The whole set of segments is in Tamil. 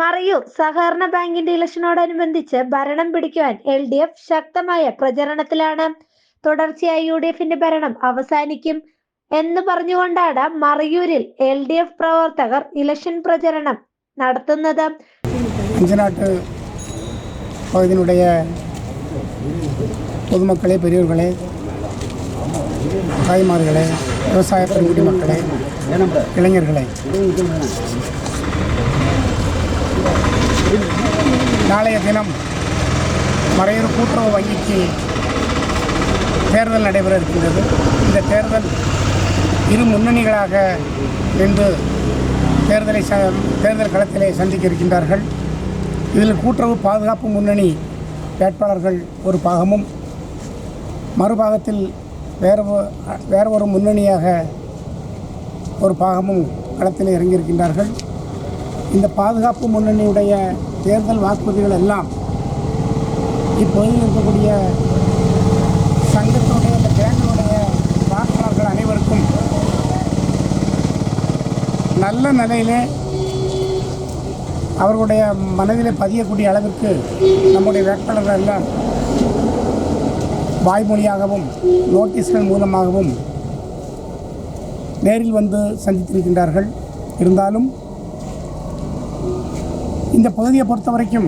മറയൂർ സഹകരണ ബാങ്കിന്റെ ഇലക്ഷനോടനുബന്ധിച്ച് ഭരണം പിടിക്കുവാൻ LDF ശക്തമായ പ്രചരണത്തിലാണ്. തുടർച്ചയായി UDFന്റെ ഭരണം അവസാനിക്കും എന്ന് പറഞ്ഞുകൊണ്ടാണ് മറയൂരിൽ LDF പ്രവർത്തകർ ഇലക്ഷൻ പ്രചരണം നടത്തുന്നത്. அஞ்சநாட்டு பகுதியினுடைய பொதுமக்களே, பெரியவர்களே, தாய்மார்களே, விவசாய பெருங்குடி மக்களே, இளைஞர்களே, நாளைய தினம் மறையூர் கூட்டுறவு வங்கிக்கு தேர்தல் நடைபெற இருக்கின்றது. இந்த தேர்தல் இரு முன்னணிகளாக நின்று தேர்தல் களத்திலே சந்திக்க இருக்கின்றார்கள். இதில் கூட்டுறவு பாதுகாப்பு முன்னணி வேட்பாளர்கள் ஒரு பாகமும், மறுபாகத்தில் வேறு ஒரு முன்னணியாக ஒரு பாகமும் களத்தில் இறங்கியிருக்கின்றார்கள். இந்த பாதுகாப்பு முன்னணியுடைய தேர்தல் வாக்குறுதிகள் எல்லாம் இப்போது இருக்கக்கூடிய சங்கத்தினுடைய இந்த பேங்கினுடைய வாக்காளர்கள் அனைவருக்கும் நல்ல நிலையிலே அவர்களுடைய மனதிலே பதியக்கூடிய அளவிற்கு நம்முடைய வேட்பாளர்கள் எல்லாம் வாய்மொழியாகவும் நோட்டீஸ்கள் மூலமாகவும் நேரில் வந்து சந்தித்திருக்கின்றார்கள். இருந்தாலும் இந்த பகுதியை பொறுத்த வரைக்கும்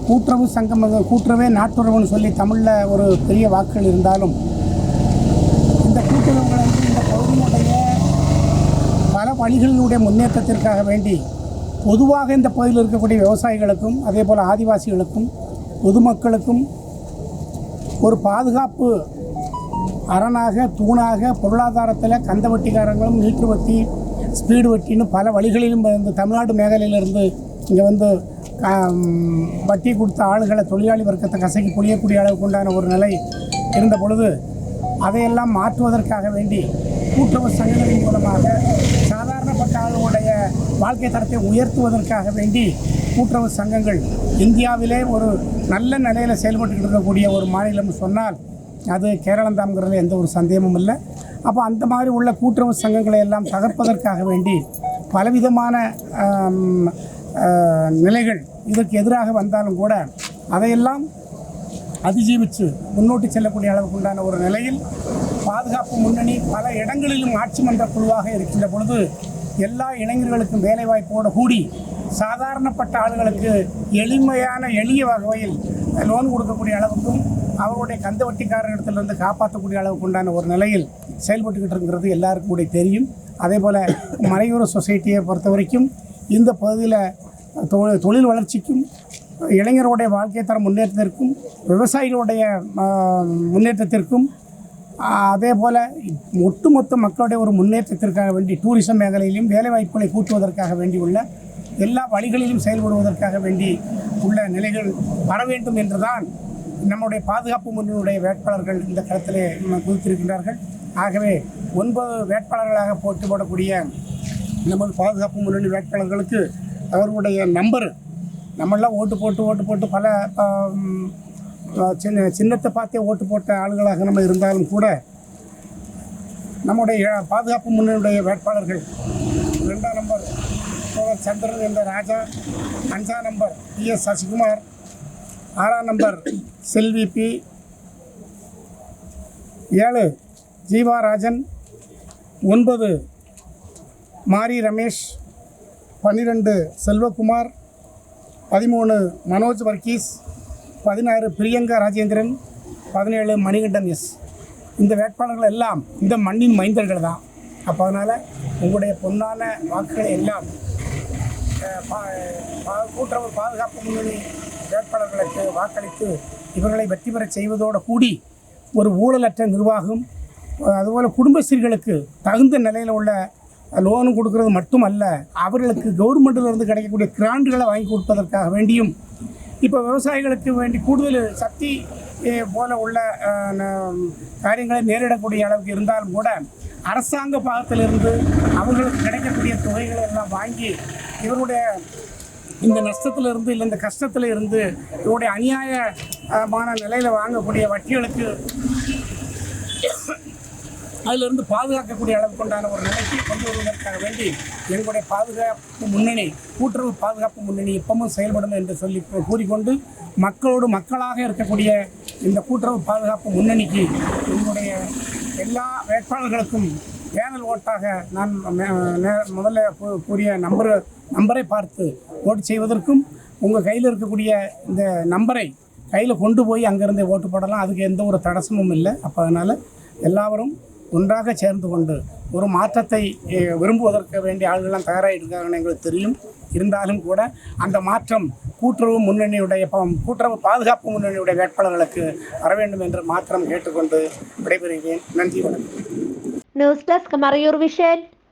கூட்டுறவு சங்கம், கூட்டுறவே நாட்டுறவுன்னு சொல்லி தமிழில் ஒரு பெரிய வாக்குகள் இருந்தாலும் இந்த கூட்டுறவுகள் இந்த பகுதியினுடைய பல வழிகளினுடைய முன்னேற்றத்திற்காக வேண்டி பொதுவாக இந்த பகுதியில் இருக்கக்கூடிய விவசாயிகளுக்கும் அதே போல் ஆதிவாசிகளுக்கும் பொதுமக்களுக்கும் ஒரு பாதுகாப்பு அரணாக தூணாக பொருளாதாரத்தில் கந்த வட்டிக்காரங்களும் நீட்டு வட்டி, ஸ்பீடு வட்டின்னு பல வழிகளிலும் இந்த தமிழ்நாடு மேഖലயிலிருந்து இங்கே வந்து வட்டி கொடுத்த ஆளுகளை தொழிலாளி வர்க்கத்தை கசக்கி புழியக்கூடிய அளவுக்கு உண்டான ஒரு நிலை இருந்த பொழுது அதையெல்லாம் மாற்றுவதற்காக வேண்டி கூட்டுறவு சங்கங்களின் மூலமாக சாதாரணப்பட்ட ஆளுடைய வாழ்க்கை தரத்தை உயர்த்துவதற்காக வேண்டி கூட்டுறவு சங்கங்கள் இந்தியாவிலே ஒரு நல்ல நிலையில் செயல்பட்டுக்கிட்டு இருக்கக்கூடிய ஒரு மாநிலம் சொன்னால் அது கேரளம்தான்ங்கிறதுல எந்த ஒரு சந்தேகமும் இல்லை. அப்போ அந்த மாதிரி உள்ள கூட்டுறவு சங்கங்களை எல்லாம் தகர்ப்பதற்காக வேண்டி பலவிதமான நிலைகள் இதற்கு எதிராக வந்தாலும் கூட அதையெல்லாம் அதிஜீவித்து முன்னோட்டி செல்லக்கூடிய அளவுக்கு உண்டான ஒரு நிலையில் பாதுகாப்பு முன்னணி பல இடங்களிலும் ஆட்சி மன்ற குழுவாக இருக்கின்ற பொழுது எல்லா இளைஞர்களுக்கும் வேலைவாய்ப்போடு கூடி சாதாரணப்பட்ட ஆளுகளுக்கு எளிய வகையில் லோன் கொடுக்கக்கூடிய அளவுக்கும் அவருடைய கந்த வட்டிக்காரர்களிடத்திலிருந்து காப்பாற்றக்கூடிய அளவுக்கு உண்டான ஒரு நிலையில் செயல்பட்டுக்கிட்டு இருக்கிறது எல்லாருக்கும் கூட தெரியும். அதே போல் மறையூர் சொசைட்டியை பொறுத்த வரைக்கும் இந்த பகுதியில் தொழில் வளர்ச்சிக்கும், இளைஞர்களுடைய வாழ்க்கை தர முன்னேற்றத்திற்கும், விவசாயிகளுடைய முன்னேற்றத்திற்கும், அதே போல் ஒட்டுமொத்த மக்களுடைய ஒரு முன்னேற்றத்திற்காக வேண்டி டூரிசம் மேഖലയിலும் வேலைவாய்ப்புகளை கூட்டுவதற்காக வேண்டி உள்ள எல்லா வழிகளிலும் செயல்படுவதற்காக வேண்டி உள்ள நிலைகள் வர வேண்டும் என்றுதான் நம்முடைய பாதுகாப்பு முன்னணியுடைய வேட்பாளர்கள் இந்த களத்திலே குதித்திருக்கின்றார்கள். ஆகவே 9 வேட்பாளர்களாக போட்டி போடக்கூடிய நமது பாதுகாப்பு முன்னணி வேட்பாளர்களுக்கு அவர்களுடைய நம்பர் நம்மளாம் ஓட்டு போட்டு பல சின்னத்தை பார்த்தே ஓட்டு போட்ட ஆளுகளாக நம்ம இருந்தாலும் கூட நம்முடைய பாதுகாப்பு முன்னணியுடைய வேட்பாளர்கள் 2ஆம் நம்பர் சந்திரன் என்ற ராஜா, 5ஆம் நம்பர் PS சசிகுமார், 6ஆம் நம்பர் செல்வி P, 7 ஜீவாராஜன், 9 மாரி ரமேஷ், 12 செல்வகுமார், 13 மனோஜ் வர்கீஸ், 16 பிரியங்கா ராஜேந்திரன், 17 மணிகண்டன் S. இந்த வேட்பாளர்கள் எல்லாம் இந்த மண்ணின் மைந்தர்கள் தான். அப்போ அதனால் உங்களுடைய பொன்னான வாக்குகளை எல்லாம் கூட்டுறவு பாதுகாப்பு முன்னணி வேட்பாளர்களுக்கு வாக்களித்து இவர்களை வெற்றி பெற செய்வதோடு கூடி ஒரு ஊழலற்ற நிர்வாகம், அதுபோல் குடும்பஸ்ரீகளுக்கு தகுந்த நிலையில் உள்ள லோனு கொடுக்கறது மட்டுமல்ல, அவர்களுக்கு கவர்மெண்ட்டிலிருந்து கிடைக்கக்கூடிய கிராண்டுகளை வாங்கி கொடுப்பதற்காக வேண்டியும் இப்போ விவசாயிகளுக்கு வேண்டி கூடுதல் சக்தி போல உள்ள காரியங்களை நேரிடக்கூடிய அளவுக்கு இருந்தாலும் கூட அரசாங்க பாகத்திலிருந்து அவர்களுக்கு கிடைக்கக்கூடிய தொகைகளை எல்லாம் வாங்கி இவருடைய இந்த நஷ்டத்திலிருந்து இல்லை இந்த கஷ்டத்தில் இருந்து இவருடைய அநியாயமான நிலையில் வாங்கக்கூடிய வட்டிகளுக்கு அதிலிருந்து பாதுகாக்கக்கூடிய அளவுக்கு உண்டான ஒரு நிலைக்கு கொண்டு வருவதற்காக வேண்டி எங்களுடைய பாதுகாப்பு முன்னணி, கூட்டுறவு பாதுகாப்பு முன்னணி இப்பவும் செயல்படும் என்று சொல்லி கூறிக்கொண்டு, மக்களோடு மக்களாக இருக்கக்கூடிய இந்த கூட்டுறவு பாதுகாப்பு முன்னணிக்கு எங்களுடைய எல்லா வேட்பாளர்களுக்கும் பேனல் ஓட்டாக நான் முதல்ல கூறிய நம்பரை பார்த்து ஓட்டு செய்வதற்கும், உங்கள் கையில் இருக்கக்கூடிய இந்த நம்பரை கையில் கொண்டு போய் அங்கேருந்தே ஓட்டு போடலாம். அதுக்கு எந்த ஒரு தடசமும் இல்லை. அப்போ அதனால் எல்லாரும் ஒன்றாக சேர்ந்து கொண்டு ஒரு மாற்றத்தை விரும்புவதற்கு வேண்டிய ஆளுகள்லாம் தயாராகிட்டு இருக்காங்கன்னு எங்களுக்கு தெரியும். இருந்தாலும் கூட அந்த மாற்றம் கூட்டுறவு பாதுகாப்பு முன்னணியுடைய வேட்பாளர்களுக்கு வர வேண்டும் என்று மாத்திரம் கேட்டுக்கொண்டு விடைபெறுகிறேன். நன்றி, வணக்கம். News desk Marayur vision.